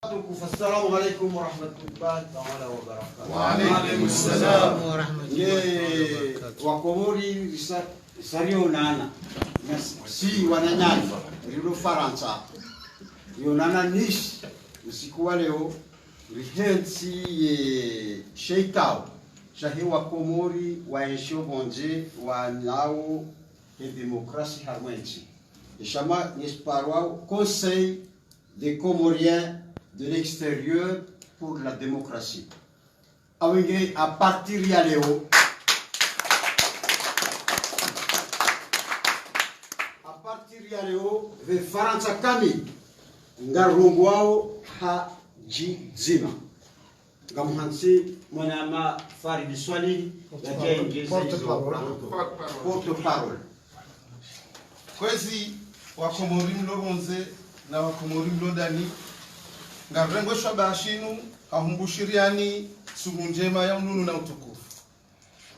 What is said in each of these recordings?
Assalamu alaikum warahmatullahi ta'ala wabarakatuh. Wa alaikum assalam warahmatullahi wabarakatuh. Wakomori sario nana si wananyani rilo Faransa yonana nish usiku wa leo rihensi ye sheitao shahi wakomori waensho bonje wa nao de démocratie harmonique ishama nesparwa conseil des Comoriens de l'extérieur pour la démocratie. À partir de Léo, ve Faransa kami ngarongwao ha jizima ngamuhansi mwanama Farid Swali porte-parole. Kwezi wakomori mlonze na wakomori mlodani ngarengo shabashinu ahumbushiriani sumu njema ya ununu na utukufu.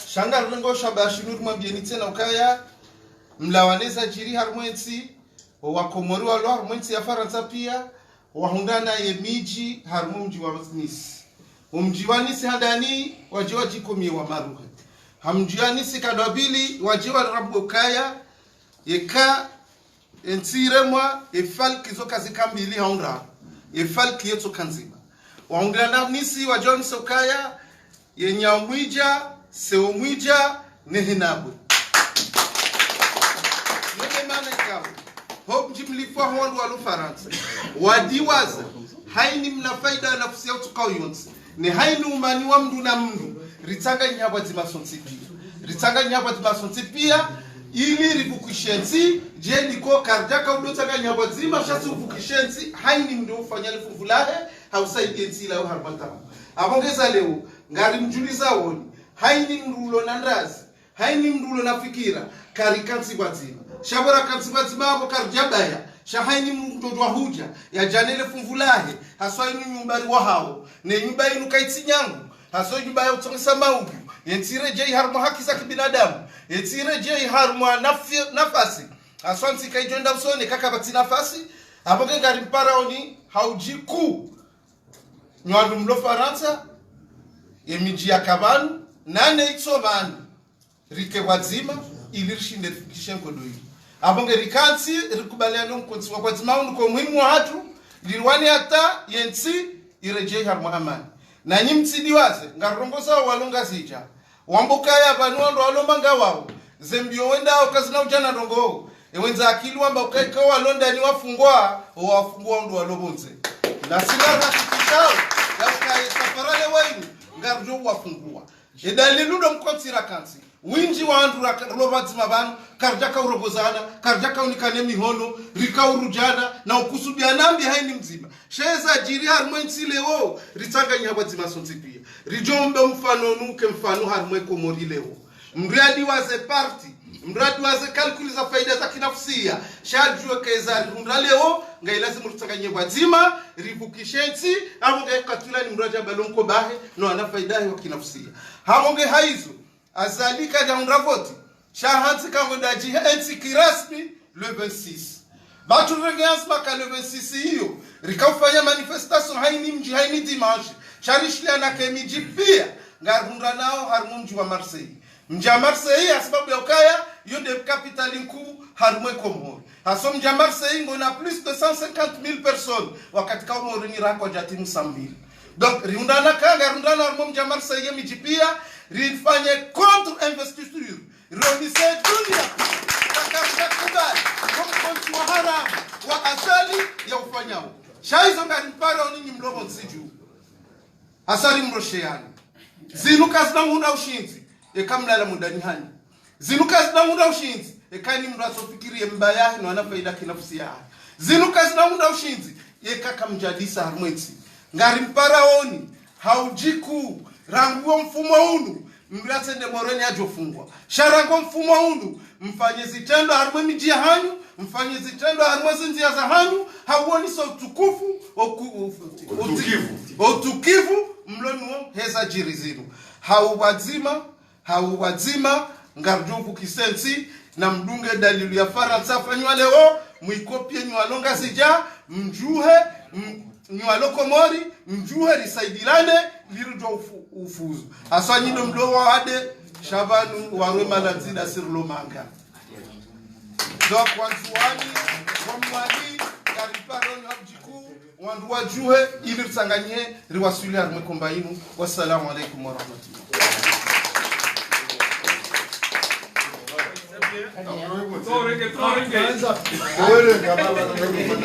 Shanga rengo shabashinu rumambieni tena ukaya mlawaneza jiri harmwensi wakomori walo harmwensi ya Faransa pia wahundana ye miji harmumji wa Nice. Umji wa Nice hadani wajiwa jikomi wa maruhe. Hamji wa Nice kadwabili wajiwa rabukaya yeka ensiremwa efalki zo kazi kambili haundra efalki yetu kanzima waungana nisi wa John Sokaya yenyamwija seomwija nehinabwe nene manekao hop jimlifwa hondu wa Faransa wadiwaza haini mna faida nafsi yetu kwa yonsi ni haini umani wa mdu na mdu ritanga nyabwa zimasonsi pia ili rivukishenzi je niko karjaka udotaka nyabazima shasi uvukishenzi haini mdo ufanya lifuvulahe hausaidienzi la uharbata abongeza leo ngari mjuliza woni haini mrulo na ndazi haini mrulo na fikira karikansi bazima shabora kansi bazima abo karjabaya shahaini mdodo wa huja ya janele fumvulahe haswa inu nyumbari wa hao ne nyumba inu kaitsi nyangu haswa nyumba ya utongesa maugu yentire je harmo haki za kibinadamu yentire je harmo nafasi aswanti kaijonda usone kaka bati nafasi aboge ngari mparaoni haujiku nyandu mlo Faransa yemiji ya kabanu nane itsomani rike wazima ilirishinde kishenko doi abonge rikansi rikubaliano mkonsi wa kwazima unuko muhimu wa hatu lirwani hata yensi irejei harmo amani na nyimtsidi waze ngarongoza walonga zija wambukaya banuando walomanga wao zembio wenda okazina ujana ndongo ewenza akili wamba ukaika walonda ni wafungwa ndo walobonze na sinara kikao ya safarale wainu ngarjo wafungwa edalilu ndo mkotsira kansi winji wa andu robazima banu karjaka urogozana karjaka unikane mihono rikaurujana na ukusubia nambi haini mzima sheza jiri harmwensi leo ritanga nyabazima sonsi pia rijombe mfano nuke mfano harmwe komori leo mradi waze party mradi waze kalkuli za faida za kinafsia shajue kezari hundra leo ngailazimu ritanga nyabazima rivukishensi amonge katula ni mradi balonko bahe no ana faida wa kinafsia hamonge haizo azalika jaundra voti shahansi kangodaji ensi kirasmi le 26 batu regeans maka le 26 hiyo rikafanya manifestation haini mji haini dimanche sharishlia na kemiji pia ngarundra nao harmunji wa Marseille mji wa Marseille sababu ya ukaya yo de capitale nkuu harmwe Komori haso mji wa Marseille ngona plus de 150,000 personnes wakati Komori ni rako jatimu 100,000 donc riundana kanga rundana harmo mji wa Marseille miji pia rifanye contre investiture ronise dunia takasha kubali kumkonti wa haramu wa asali ya ufanyao shaizo ngari mpara oninyi mlomo nsiju asali mrosheani zinuka zinangunda ushinzi ekamlala mundani hani zinuka zinangunda ushinzi ekani mraso fikiri mbaya no ana faida kinafsi ya zinuka zinangunda ushinzi ekaka mjadisa harmwensi ngari mpara oni haujiku ranguo mfumo unu mbiase de moreni ajofungwa sharango mfumo unu mfanye zitendo harmwe miji hanyu mfanye zitendo harmwe zinzia za hanyu hauoni so utukufu utukivu mlonuo heza jirizinu hauwazima ngarjufu kisensi na mdunge dalilu ya Faransa fanywa leo mwikopie nyalonga sija mjuhe nywa lokomori mjuhe risaidilane lirujwa ufuzu aswa nyindo mdogo wade shabanu warwe malanzina sirlo manga donc wanzuani wamwali kariparon abjiku wandu wajuhe ili rsanganye riwasuli arme kombainu wassalamu alaikum wa rahmatullahi